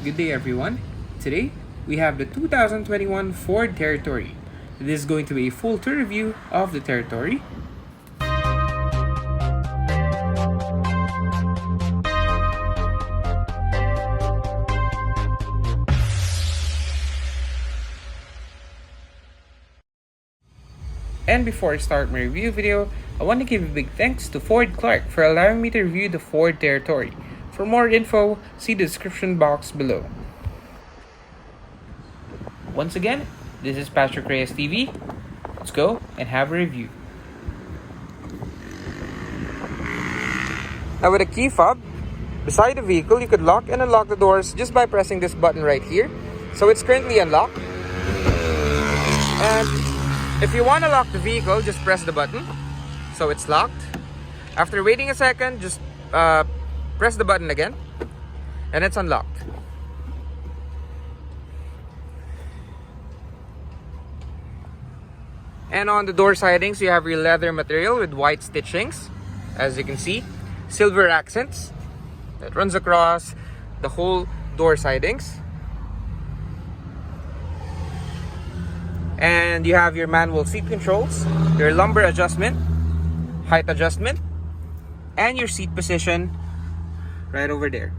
Good day everyone. Today, we have the 2021 Ford Territory. This is going to be a full tour review of the Territory. And before I start my review video, I want to give a big thanks to Ford Clark for allowing me to review the Ford Territory. For more info, see the description box below. Once again, this is Patrick Reyes TV. Let's go and have a review. Now with a key fob, beside the vehicle, you could lock and unlock the doors just by pressing this button right here. So it's currently unlocked. And if you want to lock the vehicle, just press the button. So it's locked. After waiting a second, just press the button again. And it's unlocked. And on the door sidings, you have your leather material with white stitchings. As you can see, silver accents that runs across the whole door sidings. And you have your manual seat controls, your lumbar adjustment, height adjustment, and your seat position right over there.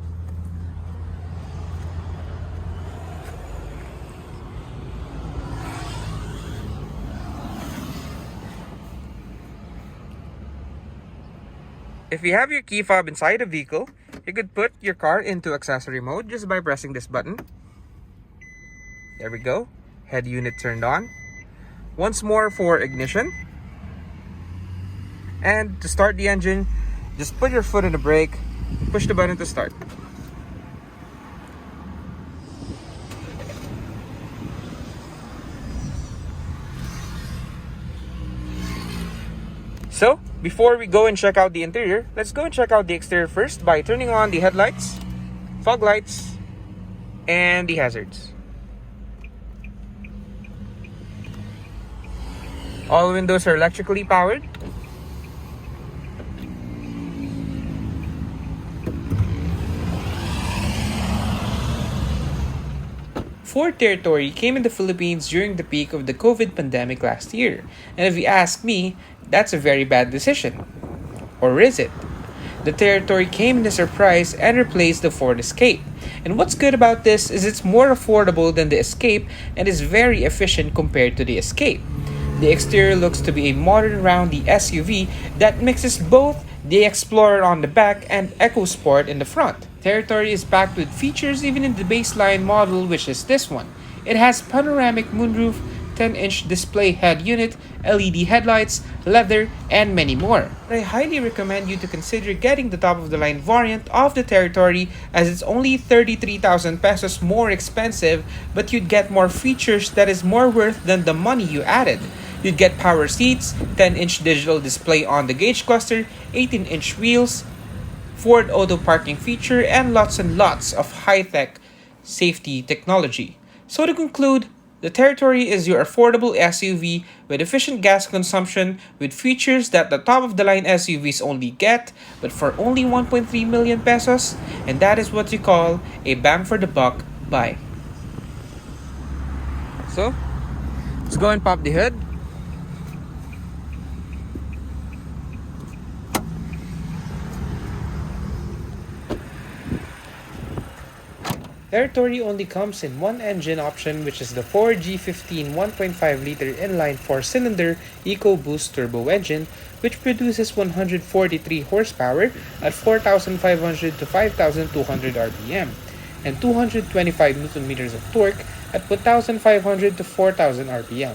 If you have your key fob inside the vehicle, you could put your car into accessory mode just by pressing this button. There we go. Head unit turned on. Once more for ignition. And to start the engine, just put your foot in the brake, push the button to start. So, before we go and check out the interior, let's go and check out the exterior first by turning on the headlights, fog lights, and the hazards. All windows are electrically powered. Ford Territory came in the Philippines during the peak of the COVID pandemic last year. And if you ask me, that's a very bad decision. Or is it? The Territory came in a surprise and replaced the Ford Escape. And what's good about this is it's more affordable than the Escape and is very efficient compared to the Escape. The exterior looks to be a modern roundy SUV that mixes both the Explorer on the back and EcoSport in the front. Territory is packed with features even in the baseline model, which is this one. It has panoramic moonroof, 10-inch display head unit, LED headlights, leather, and many more. I highly recommend you to consider getting the top-of-the-line variant of the Territory as it's only 33,000 pesos more expensive, but you'd get more features that is more worth than the money you added. You'd get power seats, 10-inch digital display on the gauge cluster, 18-inch wheels, Ford Auto Parking feature, and lots of high-tech safety technology. So to conclude, the Territory is your affordable SUV with efficient gas consumption with features that the top-of-the-line SUVs only get, but for only 1.3 million pesos, and that is what you call a bang for the buck buy. So, let's go and pop the hood. Territory only comes in one engine option, which is the Ford G15 1.5-liter inline 4-cylinder EcoBoost turbo engine, which produces 143 horsepower at 4,500 to 5,200 RPM and 225 Nm of torque at 1,500 to 4,000 RPM.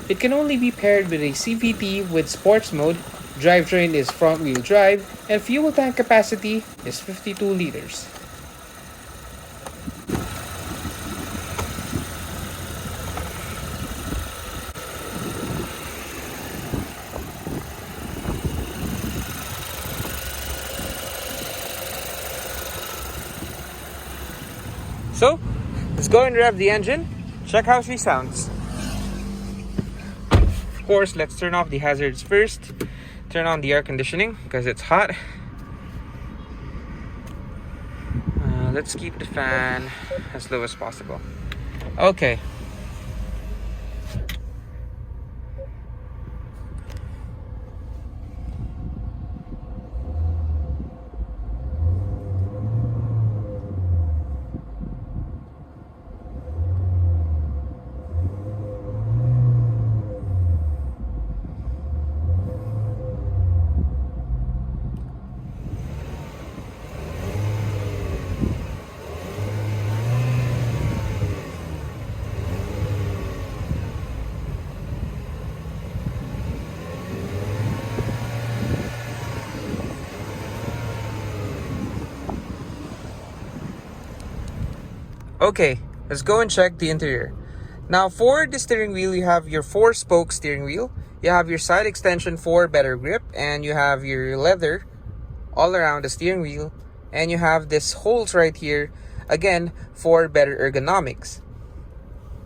It can only be paired with a CVT with sports mode, drivetrain is front-wheel drive, and fuel tank capacity is 52 liters. So, let's go and rev the engine, check how she sounds. Of course, let's turn off the hazards first. Turn on the air conditioning because it's hot. let's keep the fan as low as possible. Okay. Okay, let's go and check the interior. Now, for the steering wheel, you have your 4-spoke steering wheel. You have your side extension for better grip, and you have your leather all around the steering wheel, and you have this holes right here, again, for better ergonomics.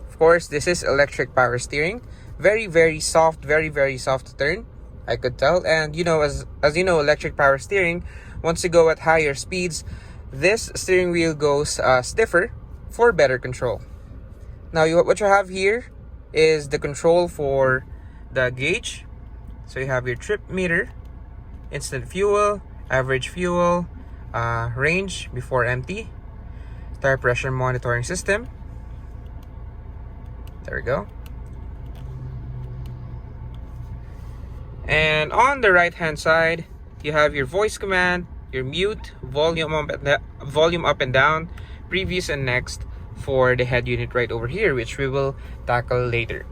Of course, this is electric power steering. Very, very soft, very soft to turn, I could tell. And you know, as you know, electric power steering, once you go at higher speeds, this steering wheel goes stiffer for better control. Now, what you have here is the control for the gauge. So you have your trip meter, instant fuel, average fuel, range before empty, tire pressure monitoring system. There we go. And on the right hand side, you have your voice command, your mute, volume up and down, previous and next for the head unit right over here, which we will tackle later.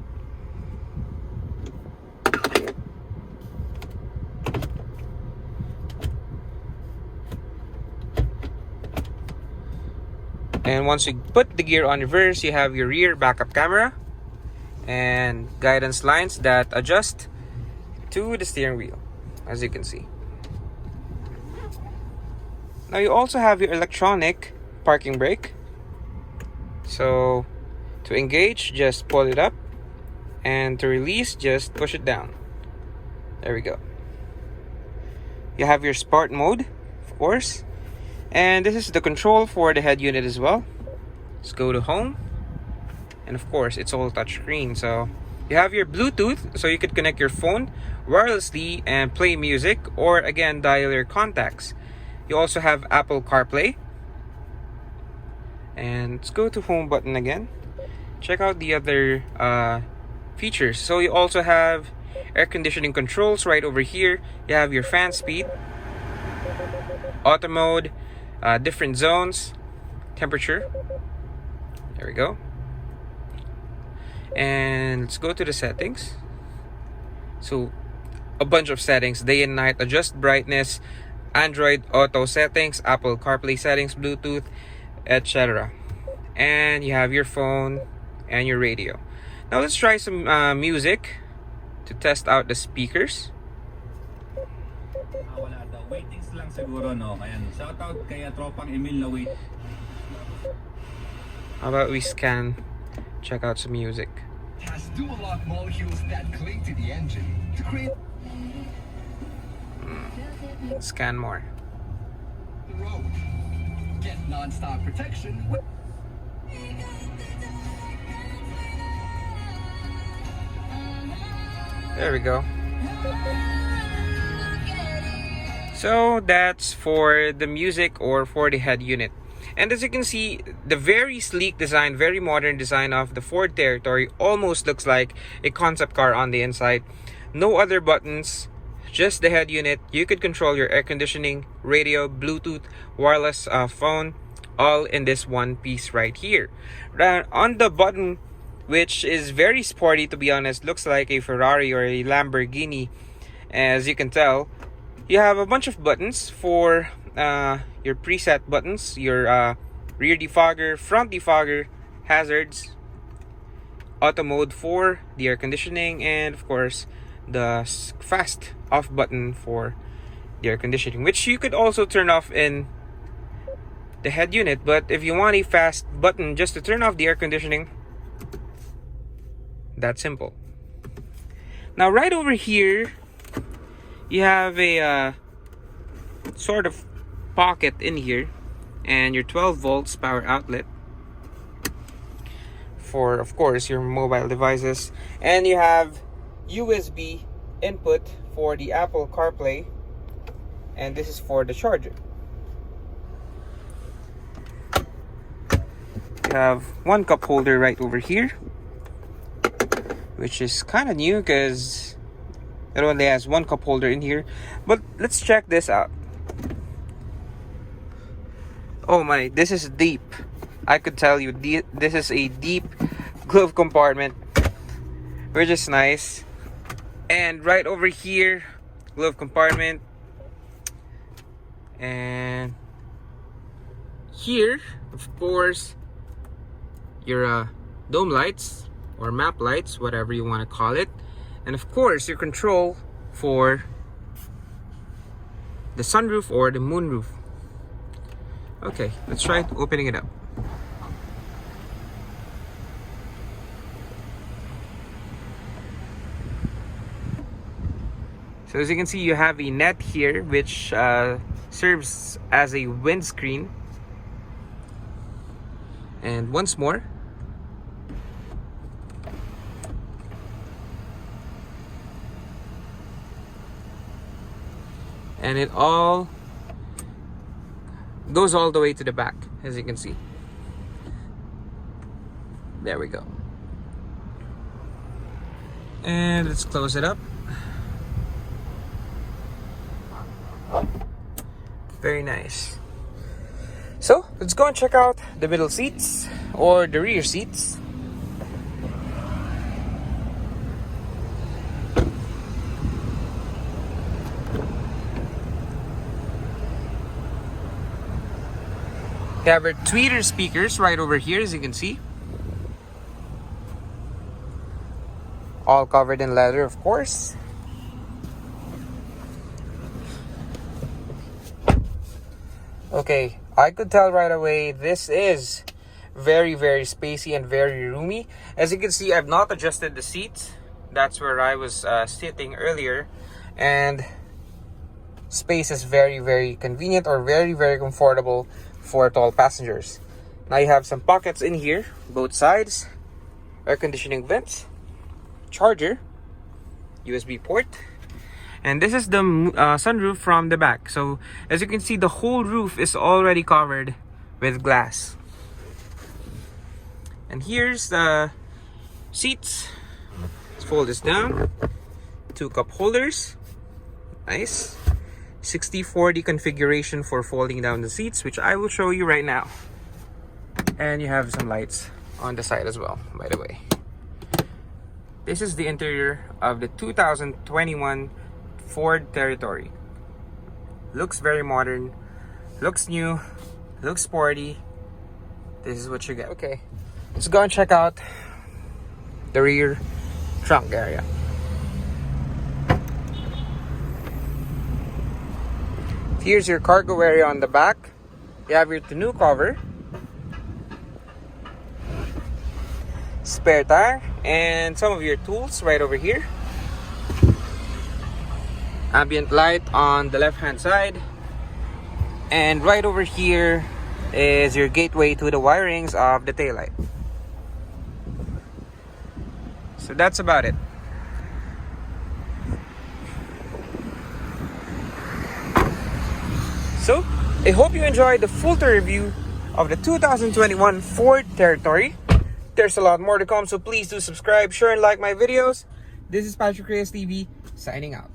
And once you put the gear on reverse, you have your rear backup camera and guidance lines that adjust to the steering wheel, as you can see. Now you also have your electronic parking brake. So to engage, just pull it up, and to release, just push it down. There we go. You have your sport mode, of course, and this is the control for the head unit as well. Let's go to home, and of course it's all touchscreen. So you have your Bluetooth, so you could connect your phone wirelessly and play music, or again dial your contacts. You also have Apple CarPlay. And let's go to home button again. Check out the other features. So you also have air conditioning controls right over here. You have your fan speed, auto mode, different zones, temperature. There we go. And let's go to the settings. So a bunch of settings: day and night, adjust brightness, Android Auto settings, Apple CarPlay settings, Bluetooth, etc. And you have your phone and your radio. Now let's try some music to test out the speakers. Wala daw. Waitings lang siguro, no? Ayan. Shoutout kay tropang Emil na wait. How about we scan, check out some music. It has dual-lock molecules that cling to the engine to create Scan more. the road. Get non-stop protection with There we go. So that's for the music or for the head unit. And as you can see, the very sleek design, very modern design of the Ford Territory almost looks like a concept car on the inside. No other buttons, just the head unit. You could control your air conditioning, radio, Bluetooth, wireless phone, all in this one piece right here. On the button, which is very sporty, to be honest, looks like a Ferrari or a Lamborghini. As you can tell, you have a bunch of buttons for your preset buttons, your rear defogger, front defogger, hazards, auto mode for the air conditioning, and of course the fast off button for the air conditioning, which you could also turn off in the head unit. But if you want a fast button just to turn off the air conditioning, that's simple. Now right over here, you have a sort of pocket in here and your 12 volts power outlet for, of course, your mobile devices. And you have USB input for the Apple CarPlay, and this is for the charger. You have one cup holder right over here, which is kind of new because it only has one cup holder in here. But let's check this out. Oh my, this is deep. I could tell you, this is a deep glove compartment, which is nice. And right over here, glove compartment. And here, of course, your dome lights or map lights, whatever you want to call it. And of course, your control for the sunroof or the moonroof. Okay, let's try opening it up. So as you can see, you have a net here which serves as a windscreen. And once more, and it all goes all the way to the back, as you can see. There we go. And let's close it up. Very nice. So let's go and check out the middle seats or the rear seats. We have our tweeter speakers right over here, as you can see. All covered in leather, of course. Okay, I could tell right away this is very, very spacey and very roomy. As you can see, I've not adjusted the seats. That's where I was sitting earlier. And space is very, very convenient or very, very comfortable for tall passengers. Now you have some pockets in here, both sides, air conditioning vents, charger, USB port, and this is the sunroof from the back. So as you can see, the whole roof is already covered with glass. And here's the seats. Let's fold this down. 2 cup holders, nice. 60/40 configuration for folding down the seats, which I will show you right now. And you have some lights on the side as well, by the way. This is the interior of the 2021 Ford Territory. Looks very modern, looks new, looks sporty. This is what you get. Okay, let's go and check out the rear trunk area. Here's your cargo area on the back. You have your tonneau cover, spare tire, and some of your tools right over here. Ambient light on the left hand side, and right over here is your gateway to the wirings of the taillight. So that's about it. So I hope you enjoyed the full tour review of the 2021 Ford Territory. There's a lot more to come, so please do subscribe, share, and like my videos. This is Patrick Reyes TV, signing out.